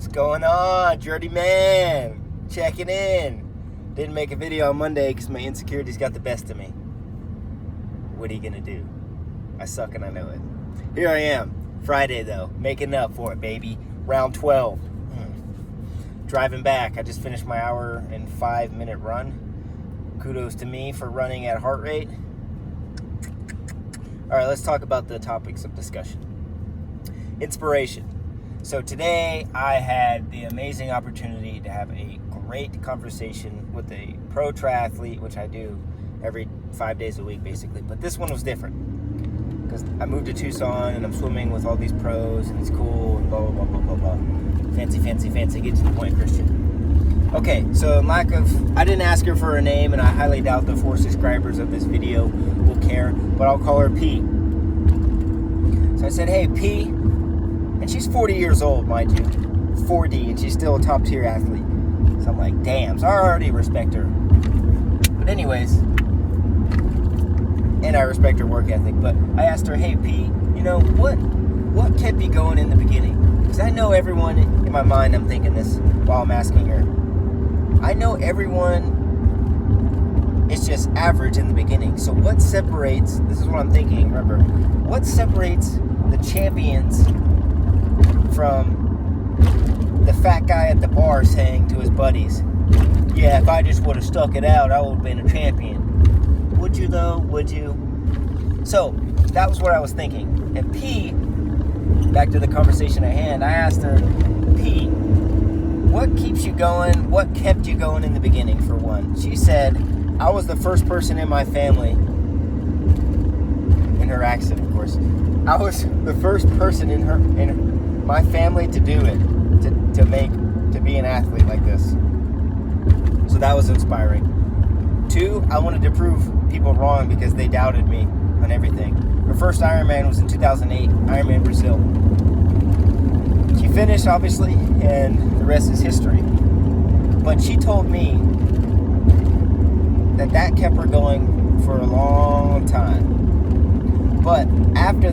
What's going on, Dirty Man? Checking in. Didn't make a video on Monday because my insecurities got the best of me. What are you gonna do? I suck and I know it. Here I am, Friday though, making up for it, baby. Round 12. Driving back. I just finished my hour and 5-minute run. Kudos to me for running at heart rate. All right, let's talk about the topics of discussion. Inspiration. So today I had the amazing opportunity to have a great conversation with a pro triathlete, which I do every 5 days a week basically. But this one was different because I moved to Tucson and I'm swimming with all these pros and it's cool and blah, blah, blah, blah, blah, blah. Fancy. Get to the point, Christian. Okay, so in lack of, I didn't ask her for her name and I highly doubt the 4 subscribers of this video will care, but I'll call her P. So I said, hey, P. And she's 40 years old, mind you. 40, and she's still a top-tier athlete. So I'm like, damn, so I already respect her. But anyways, and I respect her work ethic, but I asked her, hey, P, you know, what kept you going in the beginning? Because I know everyone, in my mind, I'm thinking this while I'm asking her. I know everyone is just average in the beginning. So what separates, this is what I'm thinking, remember, what separates the champions from the fat guy at the bar saying to his buddies, yeah, if I just would have stuck it out, I would have been a champion. Would you though? Would you? So that was what I was thinking. And P, back to the conversation at hand, I asked her, P, what keeps you going? What kept you going in the beginning, for one? She said, I was the first person in my family, in her accent, of course, I was the first person in my family to do it, to be an athlete like this. So that was inspiring. 2, I wanted to prove people wrong because they doubted me on everything. Her first Ironman was in 2008, Ironman Brazil. She finished, obviously, and the rest is history. But she told me that kept her going for a long time. But after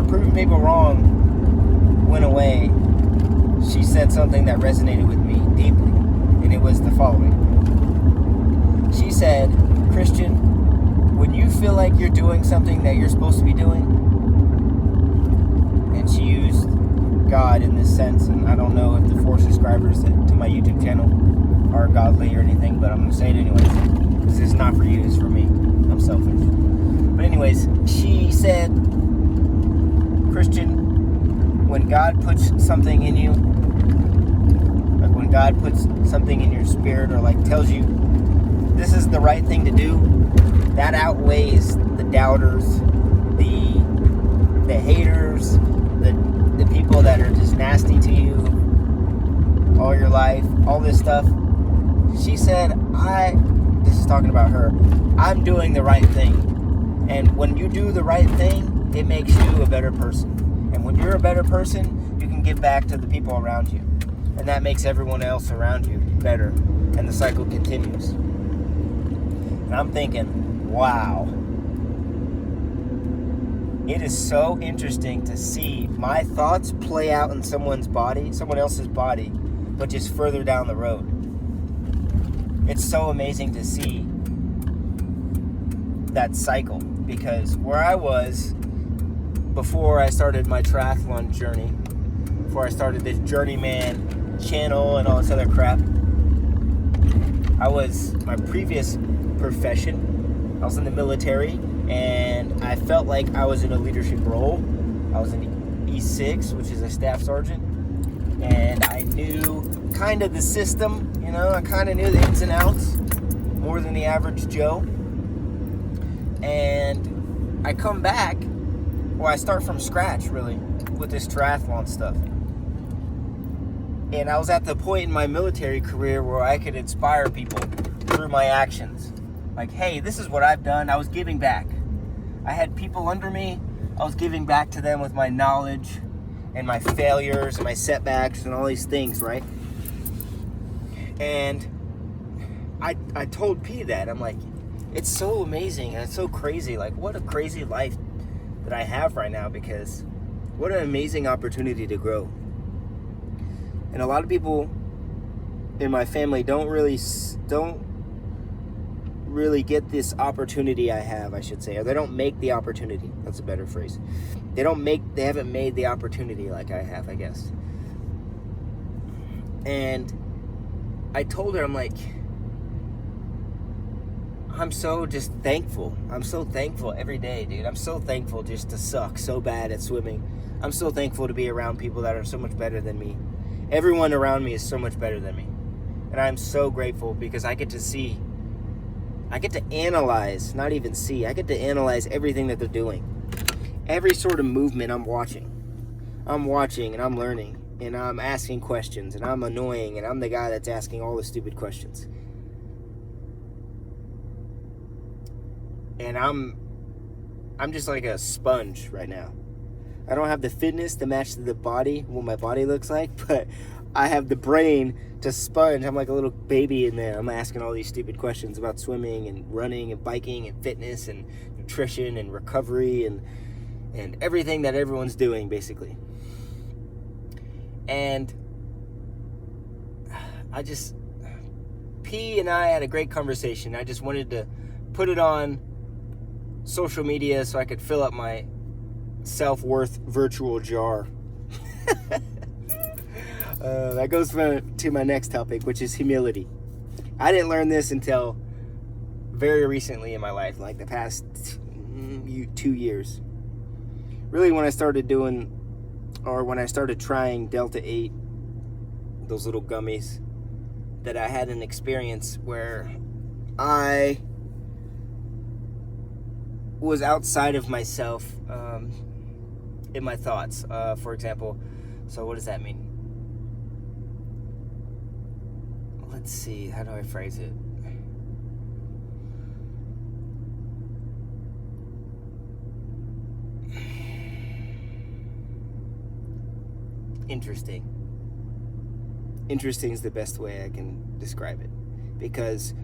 proving people wrong went away, she said something that resonated with me deeply, and it was the following. She said, Christian, when you feel like you're doing something that you're supposed to be doing, and she used God in this sense, and I don't know if the 4 subscribers to my YouTube channel are godly or anything, but I'm going to say it anyways, because it's not for you, it's for me. I'm selfish. But anyways, she said, Christian, when God puts something in you, like when God puts something in your spirit or like tells you this is the right thing to do, that outweighs the doubters, the haters, the people that are just nasty to you all your life, all this stuff. She said, this is talking about her, I'm doing the right thing. And when you do the right thing, it makes you a better person. And when you're a better person, you can give back to the people around you. And that makes everyone else around you better. And the cycle continues. And I'm thinking, wow. It is so interesting to see my thoughts play out in someone else's body, but just further down the road. It's so amazing to see that cycle, because where I was before I started my triathlon journey, before I started this Journeyman channel and all this other crap, my previous profession, I was in the military, and I felt like I was in a leadership role. I was in E6, which is a staff sergeant, and I knew kind of the system, I kind of knew the ins and outs more than the average Joe. And I come back, I start from scratch really with this triathlon stuff. And I was at the point in my military career where I could inspire people through my actions. Like, hey, this is what I've done. I was giving back. I had people under me. I was giving back to them with my knowledge and my failures and my setbacks and all these things, right? And I told P that. I'm like, it's so amazing and it's so crazy. Like, what a crazy life that I have right now, because what an amazing opportunity to grow. And a lot of people in my family don't really get this opportunity I have, I should say, or they don't make the opportunity. That's a better phrase. They haven't made the opportunity like I have, I guess. And I told her, I'm like, I'm so just thankful. I'm so thankful every day, dude. I'm so thankful just to suck so bad at swimming. I'm so thankful to be around people that are so much better than me. Everyone around me is so much better than me. And I'm so grateful because I get to analyze, not even see. I get to analyze everything that they're doing. Every sort of movement I'm watching and I'm learning and I'm asking questions and I'm annoying and I'm the guy that's asking all the stupid questions. And I'm just like a sponge right now. I don't have the fitness to match the body, what my body looks like, but I have the brain to sponge. I'm like a little baby in there. I'm asking all these stupid questions about swimming and running and biking and fitness and nutrition and recovery and everything that everyone's doing, basically. And P and I had a great conversation. I just wanted to put it on social media so I could fill up my self-worth virtual jar. That goes to my next topic, which is humility. I didn't learn this until very recently in my life, like the past 2 years. Really, when I started trying Delta 8, those little gummies, that I had an experience where I was outside of myself in my thoughts. For example, so what does that mean? Let's see, how do I phrase it? Interesting. Interesting is the best way I can describe it. Because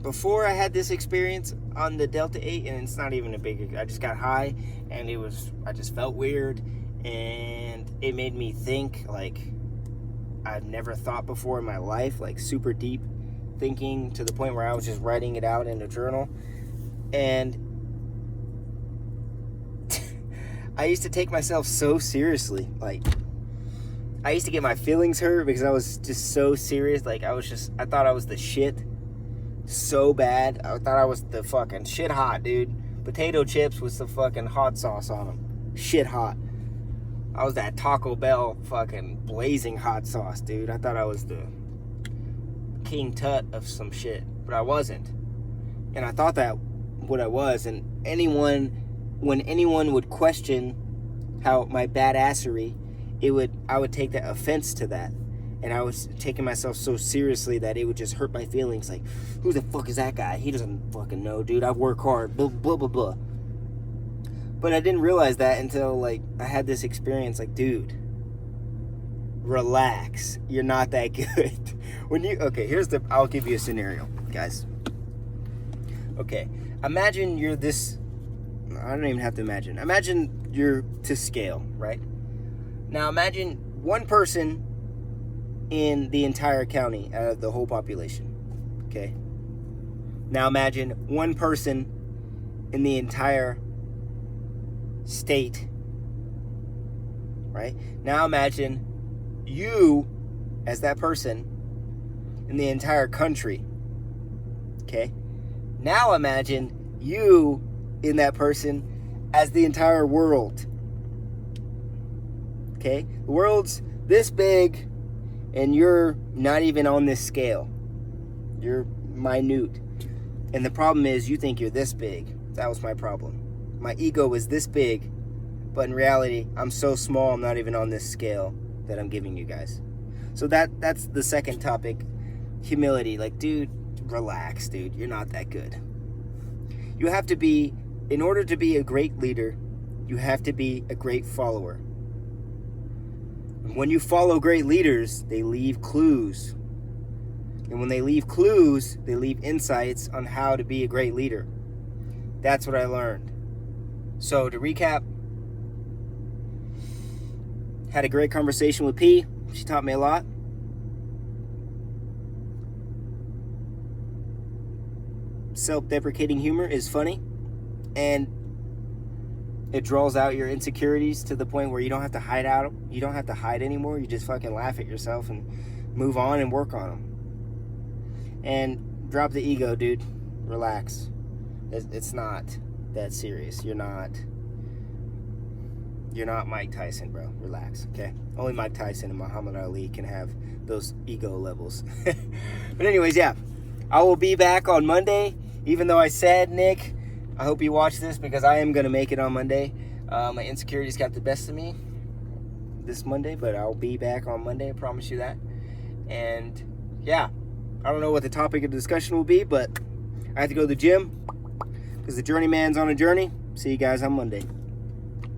before I had this experience on the Delta 8, and it's not even I just got high, and I just felt weird, and it made me think like I've never thought before in my life, like super deep thinking, to the point where I was just writing it out in a journal. And I used to take myself so seriously. Like, I used to get my feelings hurt because I was just so serious. Like, I thought I was the shit so bad. I thought I was the fucking shit hot, dude. Potato chips with some fucking hot sauce on them. Shit hot. I was that Taco Bell fucking blazing hot sauce, dude. I thought I was the King Tut of some shit, but I wasn't. And I thought that what I was, and when anyone would question how my badassery, I would take that offense to that. And I was taking myself so seriously that it would just hurt my feelings. Like, who the fuck is that guy? He doesn't fucking know, dude. I work hard, blah, blah, blah, blah. But I didn't realize that until, like, I had this experience. Like, dude, relax. You're not that good. I'll give you a scenario, guys. Okay, imagine you're this, I don't even have to imagine. Imagine you're to scale, right? Now imagine one person in the entire county out of the whole population, okay? Now imagine one person in the entire state, right? Now imagine you as that person in the entire country, okay? Now imagine you in that person as the entire world, okay? The world's this big, and you're not even on this scale. You're minute. And the problem is you think you're this big. That was my problem. My ego is this big, but in reality, I'm so small, I'm not even on this scale that I'm giving you guys. So that's the second topic, humility. Like, dude, relax, dude. You're not that good. You have to be, in order to be a great leader, you have to be a great follower. When you follow great leaders, they leave clues. And when they leave clues, they leave insights on how to be a great leader. That's what I learned. So to recap, Had a great conversation with P. She taught me a lot. Self-deprecating humor is funny, and it draws out your insecurities to the point where you don't have to hide out. You don't have to hide anymore. You just fucking laugh at yourself and move on and work on them. And drop the ego, dude. Relax. It's not that serious. You're not Mike Tyson, bro. Relax, okay? Only Mike Tyson and Muhammad Ali can have those ego levels. But anyways, yeah. I will be back on Monday. Even though I said, Nick, I hope you watch this because I am going to make it on Monday. My insecurities got the best of me this Monday, but I'll be back on Monday. I promise you that. And yeah, I don't know what the topic of discussion will be, but I have to go to the gym because the journeyman's on a journey. See you guys on Monday.